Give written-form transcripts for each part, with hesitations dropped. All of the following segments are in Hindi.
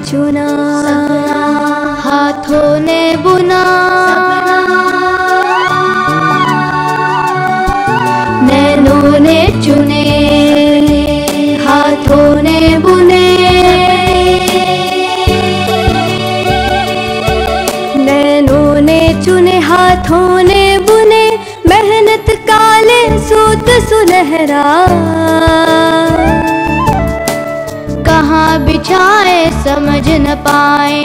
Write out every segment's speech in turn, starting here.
चुना, हाथों ने बुना, नैनों ने चुने, हाथों ने बुने, नैनों ने चुने, हाथों ने बुने, मेहनत काले सूत सुनहरा, कहाँ बिछाए समझ न पाए।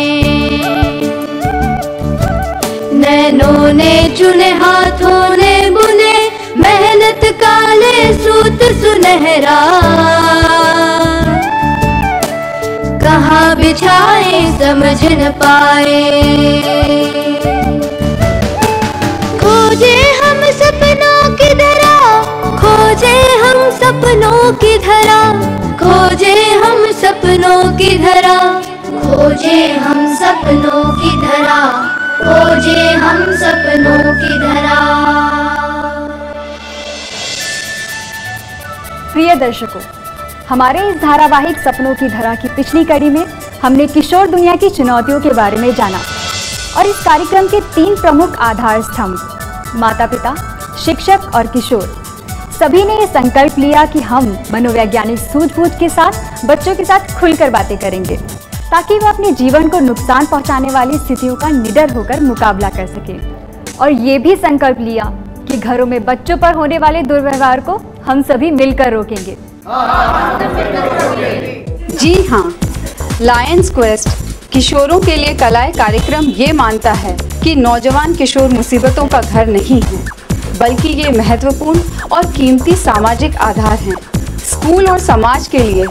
नैनों ने चुने, हाथों ने बुने, मेहनत काले सूत सुनहरा, कहाँ बिछाए समझ न पाए। खोजे हम सपनों की धरा, खोजे हम सपनों की धरा, खोजे हम सपनों की धरा, खोजे हम सपनों की धरा, खोजे हम सपनों की धरा। प्रिय दर्शकों, हमारे इस धारावाहिक सपनों की धरा की पिछली कड़ी में हमने किशोर दुनिया की चुनौतियों के बारे में जाना और इस कार्यक्रम के 3 प्रमुख आधार स्तंभ माता पिता, शिक्षक और किशोर सभी ने ये संकल्प लिया कि हम मनोवैज्ञानिक सूझबूझ के साथ बच्चों के साथ खुलकर बातें करेंगे ताकि वे अपने जीवन को नुकसान पहुंचाने वाली स्थितियों का निडर होकर मुकाबला कर सकें। और ये भी संकल्प लिया कि घरों में बच्चों पर होने वाले दुर्व्यवहार को हम सभी मिलकर रोकेंगे। जी हाँ, लायंस क्वेस्ट किशोरों के लिए कलाएं कार्यक्रम ये मानता है कि नौजवान किशोर मुसीबतों का घर नहीं है, बल्कि ये महत्वपूर्ण और कीमती सामाजिक आधार हैं। स्कूल और समाज के लिए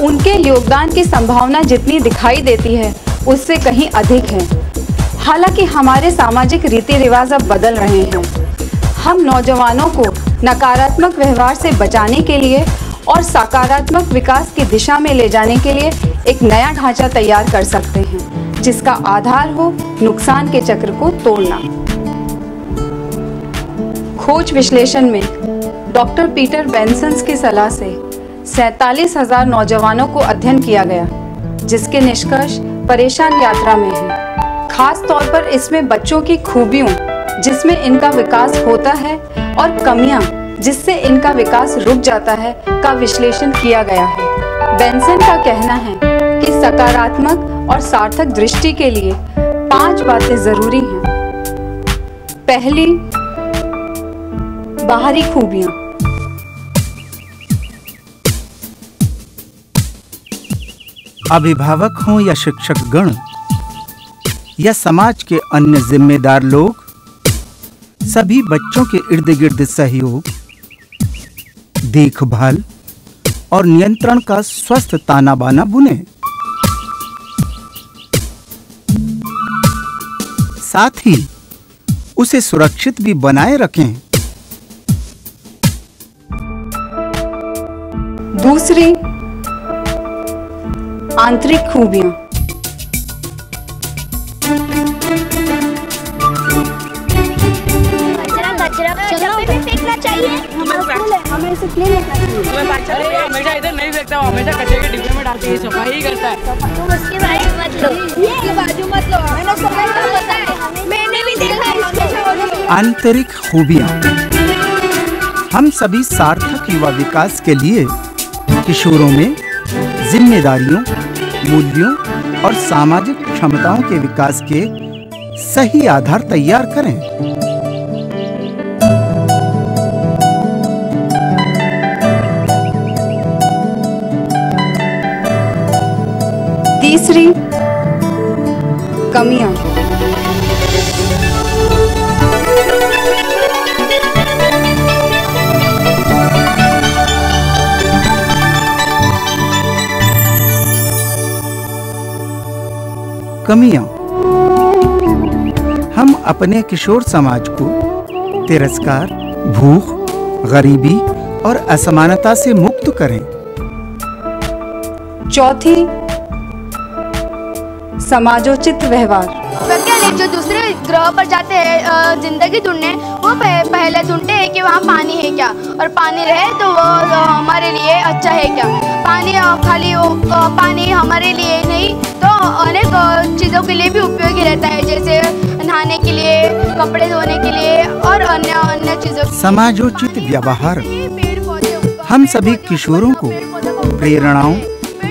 उनके योगदान की संभावना जितनी दिखाई देती है उससे कहीं अधिक है। हालांकि हमारे सामाजिक रीति रिवाज अब बदल रहे हैं। हम नौजवानों को नकारात्मक व्यवहार से बचाने के लिए और सकारात्मक विकास की दिशा में ले जाने के लिए एक नया ढांचा तैयार कर सकते हैं जिसका आधार हो नुकसान के चक्र को तोड़ना। खोज विश्लेषण में डॉक्टर पीटर बेंसन की सलाह से 47,000 नौजवानों को अध्ययन किया गया, जिसके निष्कर्ष परेशान यात्रा में हैं। खास तौर पर इसमें बच्चों की खूबियों जिसमें इनका विकास होता है और कमियां जिससे इनका विकास रुक जाता है का विश्लेषण किया गया है। बेंसन का कहना है कि सकारात्मक और सार्थक दृष्टि के लिए 5 बातें जरूरी हैं। पहली, बाहरी खूबियां। अभिभावक हों या शिक्षक गण या समाज के अन्य जिम्मेदार लोग, सभी बच्चों के इर्द गिर्द सहयोग, देखभाल और नियंत्रण का स्वस्थ ताना बाना बुने। साथ ही उसे सुरक्षित भी बनाए रखें। दूसरी, आंतरिक खूबियां। फेंकना चाहिए, हमें इसे क्लीन रखना चाहिए। हमेशा इधर नहीं फेंकता, हमेशा कचरे के डिब्बे में डाल के सफाई ही करता है। तुम उसके बाजू मत लो, ये बाजू मत लो, मैंने सफाई का पता है, मैंने भी देखा इसके। आंतरिक खूबियां। हम सभी सार्थक युवा विकास के लिए किशोरों में जिम्मेदारियों, मूल्यों और सामाजिक क्षमताओं के विकास के सही आधार तैयार करें। तीसरी, कमियां। कमियां। हम अपने किशोर समाज को तिरस्कार, भूख, गरीबी और असमानता से मुक्त करें। चौथी, समाजोचित व्यवहार। वैज्ञानिक जो दूसरे ग्रह पर जाते हैं जिंदगी ढूंढने, वो पहले ढूंढते हैं कि वहाँ पानी है क्या, और पानी रहे तो वो हमारे लिए अच्छा है क्या। पानी खाली पानी हमारे लिए नहीं, तो अनेक चीज़ों के लिए भी उपयोगी रहता है, जैसे नहाने के लिए, कपड़े धोने के लिए और अन्य अन्य चीज़ों। समाजोचित व्यवहार हम सभी किशोरों को प्रेरणाओं,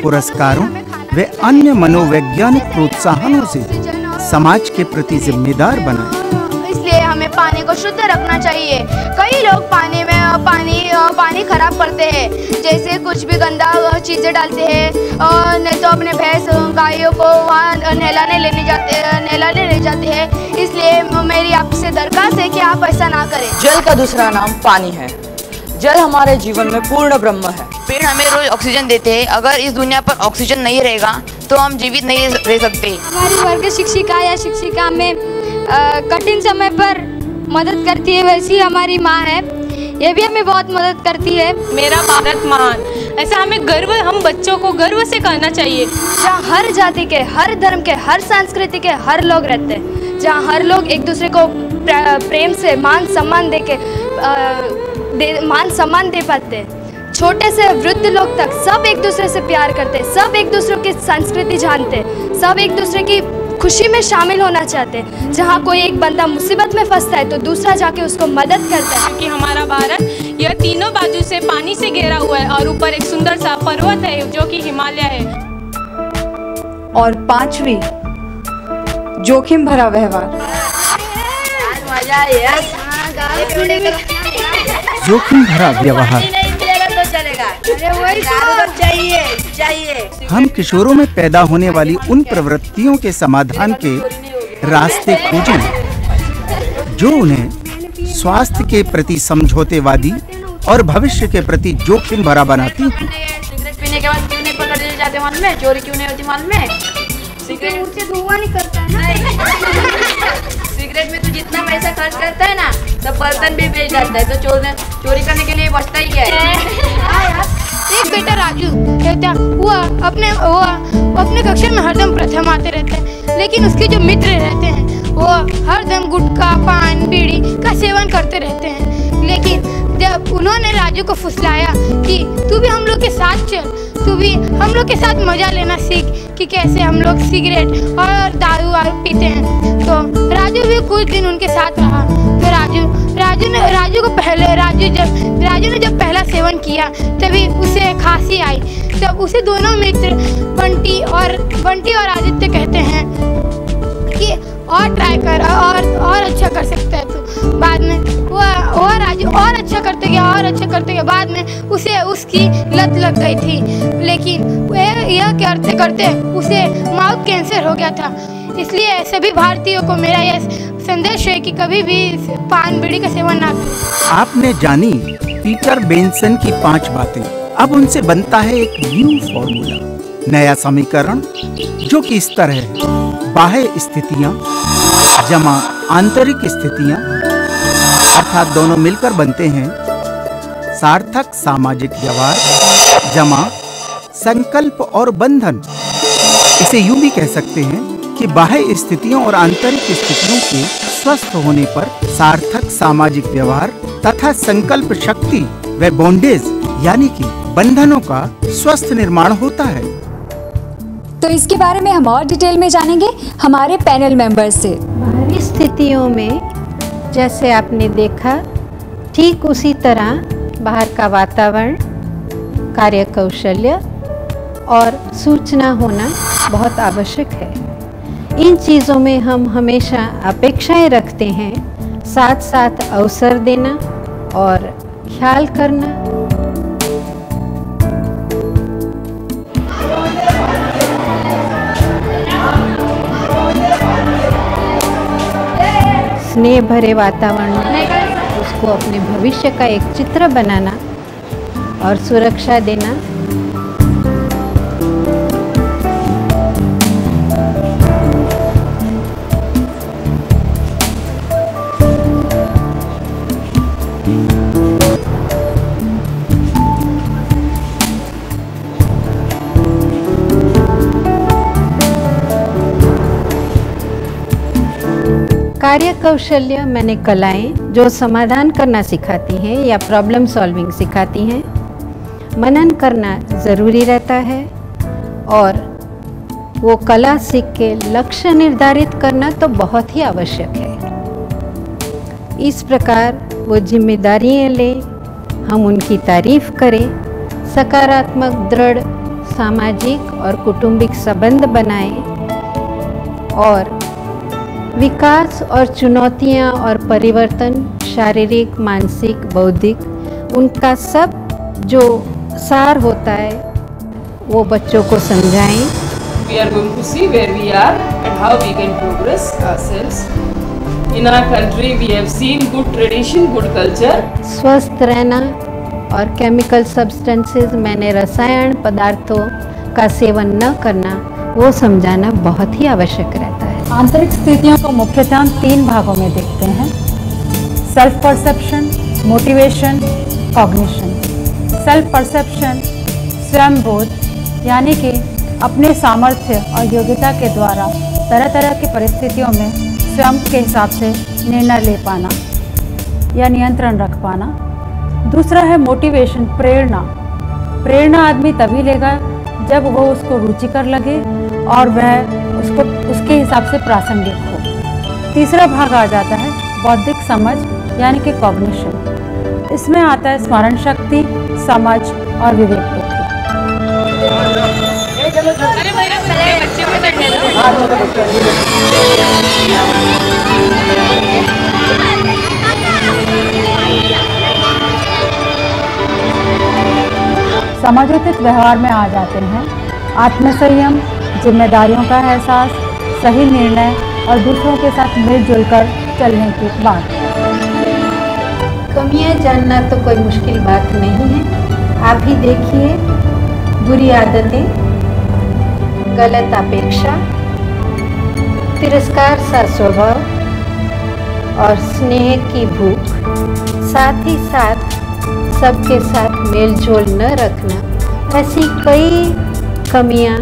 पुरस्कारों व अन्य मनोवैज्ञानिक प्रोत्साहनों से समाज के प्रति जिम्मेदार बनाएं। इसलिए हमें पानी को शुद्ध रखना चाहिए। कई लोग पानी में पानी खराब करते हैं, जैसे कुछ भी गंदा चीज़ें डालते हैं, नहीं तो अपने भैंस गायों को वहाँ नहलाने ले जाते हैं। इसलिए मेरी आपसे दरख्वास्त है कि आप ऐसा ना करें। जल का दूसरा नाम पानी है। जल हमारे जीवन में पूर्ण ब्रह्म है। पेड़ हमें रोज ऑक्सीजन देते हैं। अगर इस दुनिया पर ऑक्सीजन नहीं रहेगा तो हम जीवित नहीं रह सकते। हमारी वर्ग शिक्षिका या शिक्षिका हमें कठिन समय पर मदद करती है, वैसी हमारी माँ है, ये भी हमें बहुत मदद करती है। मेरा भारत महान, ऐसा हमें गर्व, हम बच्चों को गर्व से कहना चाहिए। जहाँ हर जाति के, हर धर्म के, हर संस्कृति के हर लोग रहते हैं, जहाँ हर लोग एक दूसरे को प्रेम से मान सम्मान दे पाते हैं। छोटे से वृद्ध लोग तक सब एक दूसरे से प्यार करते, सब एक दूसरे की संस्कृति जानते, सब एक दूसरे की खुशी में शामिल होना चाहते। जहाँ कोई एक बंदा मुसीबत में फंसता है तो दूसरा जाके उसको मदद करता है। कि हमारा भारत यह तीनों बाजू से पानी से घिरा हुआ है और ऊपर एक सुंदर सा पर्वत है जो कि हिमालय है। और पांचवी, जोखिम भरा व्यवहार। जोखिम भरा व्यवहार हम किशोरों में पैदा होने वाली उन प्रवृत्तियों के समाधान के रास्ते खोजें जो उन्हें स्वास्थ्य के प्रति समझौतेवादी और भविष्य के प्रति जोखिम भरा बनाती हैं। सिगरेट पीने के बाद क्यों नहीं पकड़े जाते मालूम है? चोरी क्यों नहीं होती मालूम है? सिगरेट से धुआं निकलता है ना। सिगरेट में तो जितना पैसा खर्च करता है ना, सब बर्तन भी बेच जाता है, तो चोरी करने के लिए बचता ही क्या है? एक बेटा राजू कहता वो अपने कक्षा में हरदम प्रथम आते रहते हैं, लेकिन उसके जो मित्र रहते हैं वो हरदम गुटखा, पान, बीड़ी का सेवन करते रहते हैं। लेकिन जब उन्होंने राजू को फुसलाया कि तू भी हम लोग के साथ चल, तू भी हम लोग के साथ मजा लेना सीख कि कैसे हम लोग सिगरेट और दारू वारू पीते हैं, तो राजू भी कुछ दिन उनके साथ रहा। तो राजू ने जब पहला सेवन किया तभी उसे खांसी आई। तब उसे दोनों मित्र बंटी और आदित्य कहते हैं कि और ट्राई कर, और अच्छा कर सकता है तू। बाद में वो राजू और अच्छा करते गया। बाद में उसे उसकी लत लग गई थी, लेकिन यह करते करते उसे माउथ कैंसर हो गया था। इसलिए सभी भारतीयों को मेरा यह संदेश है कि कभी भी पान बीड़ी का सेवन ना करें। आपने जानी पीटर बेंसन की 5 बातें। अब उनसे बनता है एक न्यू फॉर्मूला, नया समीकरण, जो कि इस तरह है: बाह्य स्थितियां जमा आंतरिक स्थितियां, अर्थात दोनों मिलकर बनते हैं सार्थक सामाजिक व्यवहार जमा संकल्प और बंधन। इसे यूं भी कह सकते हैं कि बाह्य स्थितियों और आंतरिक स्थितियों के स्वस्थ होने पर सार्थक सामाजिक व्यवहार तथा संकल्प शक्ति व बॉन्डेज यानी कि बंधनों का स्वस्थ निर्माण होता है। तो इसके बारे में हम और डिटेल में जानेंगे हमारे पैनल मेंबर्स से। बाहरी स्थितियों में जैसे आपने देखा, ठीक उसी तरह बाहर का वातावरण, कार्य कौशल्य और सूचना होना बहुत आवश्यक है। इन चीज़ों में हम हमेशा अपेक्षाएं रखते हैं, साथ साथ अवसर देना और ख्याल करना। स्नेह भरे वातावरण में उसको अपने भविष्य का एक चित्र बनाना और सुरक्षा देना। कार्य कौशल्य मैंने कलाएं जो समाधान करना सिखाती हैं या प्रॉब्लम सॉल्विंग सिखाती हैं। मनन करना ज़रूरी रहता है और वो कला सीख के लक्ष्य निर्धारित करना तो बहुत ही आवश्यक है। इस प्रकार वो जिम्मेदारियां ले, हम उनकी तारीफ करें, सकारात्मक दृढ़ सामाजिक और कौटुंबिक संबंध बनाएं और विकास और चुनौतियां और परिवर्तन शारीरिक, मानसिक, बौद्धिक, उनका सब जो सार होता है वो बच्चों को समझाएं। We are going to see where we are and how we can progress ourselves. In our country we have seen good tradition, good culture. स्वस्थ रहना और केमिकल सब्सटेंसेस मैंने रसायन पदार्थों का सेवन न करना, वो समझाना बहुत ही आवश्यक रहता है। आंतरिक स्थितियों को मुख्यतः हम 3 भागों में देखते हैं: self perception, motivation, cognition. Self perception स्वयं बोध, यानी कि अपने सामर्थ्य और योग्यता के द्वारा तरह तरह की परिस्थितियों में स्वयं के हिसाब से निर्णय ले पाना या नियंत्रण रख पाना। दूसरा है मोटिवेशन, प्रेरणा। प्रेरणा आदमी तभी लेगा जब वो उसको रुचिकर लगे और वह उसके हिसाब से प्रासंगिक हो। तीसरा भाग आ जाता है बौद्धिक समझ, यानी कि कॉग्निशन। इसमें आता है स्मरण शक्ति, समझ और विवेक बुद्धि। समझोचित व्यवहार में आ जाते हैं आत्मसंयम, जिम्मेदारियों का एहसास, सही निर्णय और दूसरों के साथ मिलजुल कर चलने की बात। कमियां जानना तो कोई मुश्किल बात नहीं है। आप ही देखिए, बुरी आदतें, गलत अपेक्षा, तिरस्कार सा स्वभाव और स्नेह की भूख, साथ ही साथ सबके साथ मेलजोल न रखना, ऐसी कई कमियां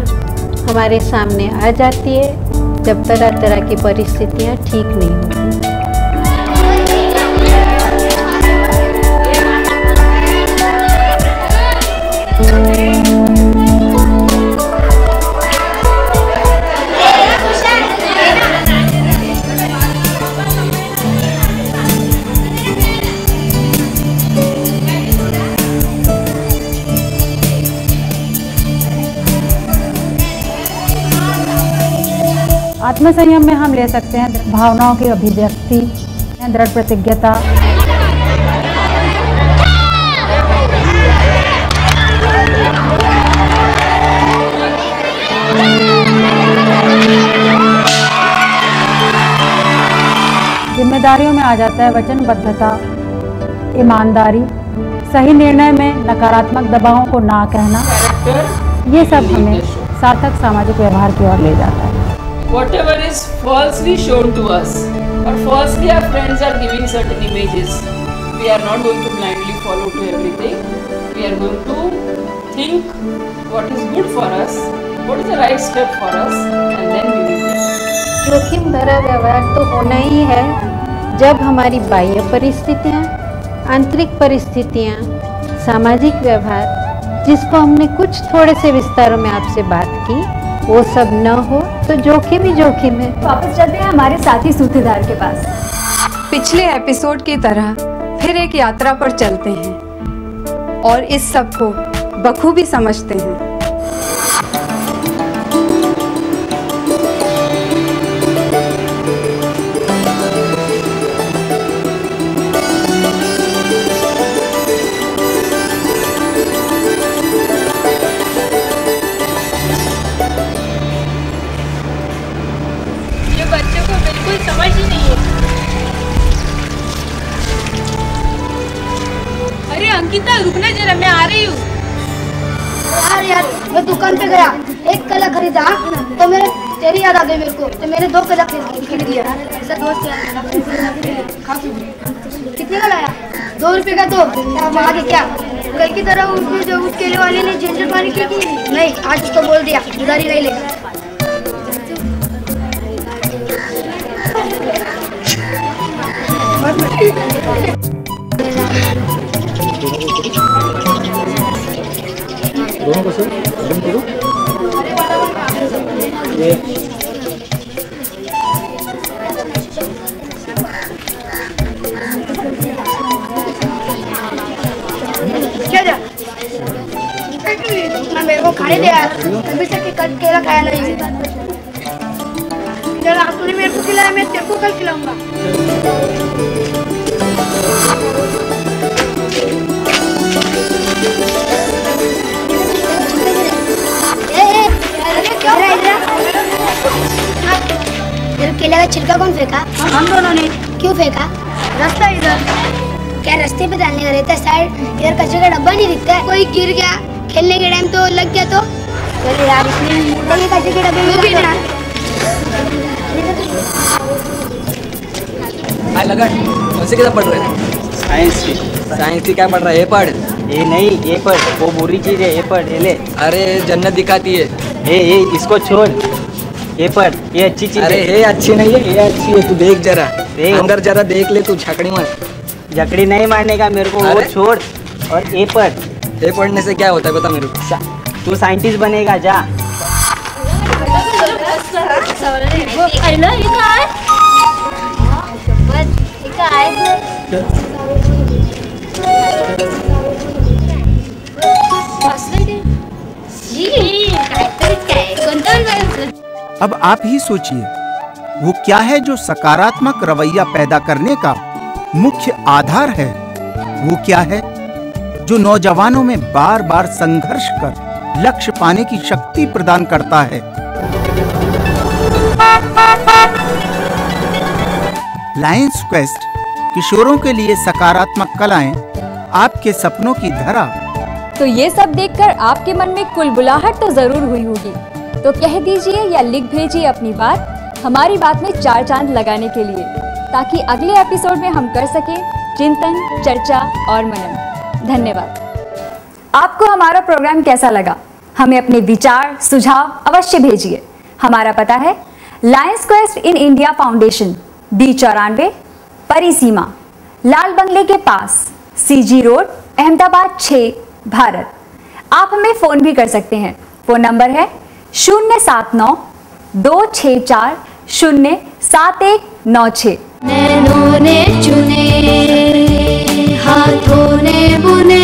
हमारे सामने आ जाती है जब तरह तरह की परिस्थितियां ठीक नहीं होती। आत्मसंयम में हम ले सकते हैं भावनाओं की अभिव्यक्ति, दृढ़ प्रतिज्ञता, जिम्मेदारियों में आ जाता है वचनबद्धता, ईमानदारी, सही निर्णय में नकारात्मक दबावों को ना कहना। ये सब हमें सार्थक सामाजिक व्यवहार की ओर ले जाता है। Whatever is falsely shown to us, or falsely our friends are giving certain images, we are not going to blindly follow to everything. We are going to think what is good for us, what is the right step for us, and then we will do. जोखिम भरा व्यवहार तो होना ही है जब हमारी बाह्य परिस्थितियाँ, आंतरिक परिस्थितियाँ, सामाजिक व्यवहार, जिसको हमने कुछ थोड़े से विस्तारों में आपसे बात की, वो सब न हो तो जोखिम ही जोखिम है। वापस चलते हैं हमारे साथी सूत्रधार के पास। पिछले एपिसोड की तरह फिर एक यात्रा पर चलते हैं और इस सब को बखूबी समझते हैं। समझ ही नहीं है। अरे अंकिता रुकना जरा, मैं आ रही हूँ। यार मैं दुकान पे गया, एक कला खरीदा तो मेरे तेरी याद आ गई मेरे को, तो मैंने 2 कला खरीद लिया। ऐसा दोस्त यार कितने का लाया? 2 रुपए का। तो अब आगे क्या कल की तरह उसमें जो उस केले वाले ने झंझट मारी की नहीं, आज उसको बोल दिया उधारी नहीं लेगा। दोनों को सर क्या जा? मेरे को खाने दे यार, अभी तक केला खाया नहीं। चल तूने मेरे को खिलाया, मैं तेरे को कल खिलाऊंगा। केले का छिलका कौन फेंका? हम दोनों ने। क्यों फेंका? रास्ता इधर। क्या रास्ते पे डालने का रहता है? साइड इधर कचरे का डब्बा नहीं दिखता है? कोई गिर गया खेलने के टाइम तो लग गया तो? चलो यार इसमें कचरे के डब्बे में गिरना। हाय लगन, कौन सी किताब पढ़ रहे हैं? साइंस की। साइंस की क्या पढ़ रहा है? ये पढ़। ये नहीं, ये पढ़, वो बुरी चीज है, ये पढ़, ये ले। अरे जन्नत दिखाती है। ये इसको छोड़, ये पढ़, ये अच्छी चीज है। अरे ये अच्छी नहीं है, ये अच्छी है, तू देख जरा, अंदर जरा देख ले, तू झकड़ी मत। झकड़ी नहीं मारने का मेरे को, वो छोड़ और ये पढ़। ये पढ़ने से क्या होता है बता मेरे को? तू साइंटिस्ट बनेगा, जा। अब आप ही सोचिए, वो क्या है जो सकारात्मक रवैया पैदा करने का मुख्य आधार है? वो क्या है जो नौजवानों में बार बार संघर्ष कर लक्ष्य पाने की शक्ति प्रदान करता है? लायंस क्वेस्ट किशोरों के लिए सकारात्मक कलाएं, आपके सपनों की धरा। तो ये सब देखकर आपके मन में कुलबुलाहट तो जरूर हुई होगी, तो कह दीजिए या लिख भेजिए अपनी बात हमारी बात में 4 चांद लगाने के लिए, ताकि अगले एपिसोड में हम कर सकें चिंतन, चर्चा और मनन। धन्यवाद। आपको हमारा प्रोग्राम कैसा लगा? हमें अपने विचार, सुझाव अवश्य भेजिए। हमारा पता है Lions quest in India foundation, D94, परिसीमा, लाल बंगले के पास, CG रोड, अहमदाबाद 6, भारत। आप हमें फ़ोन भी कर सकते हैं। फ़ोन नंबर है 079-264-07196। नैनों ने चुने, हाथों ने बुने।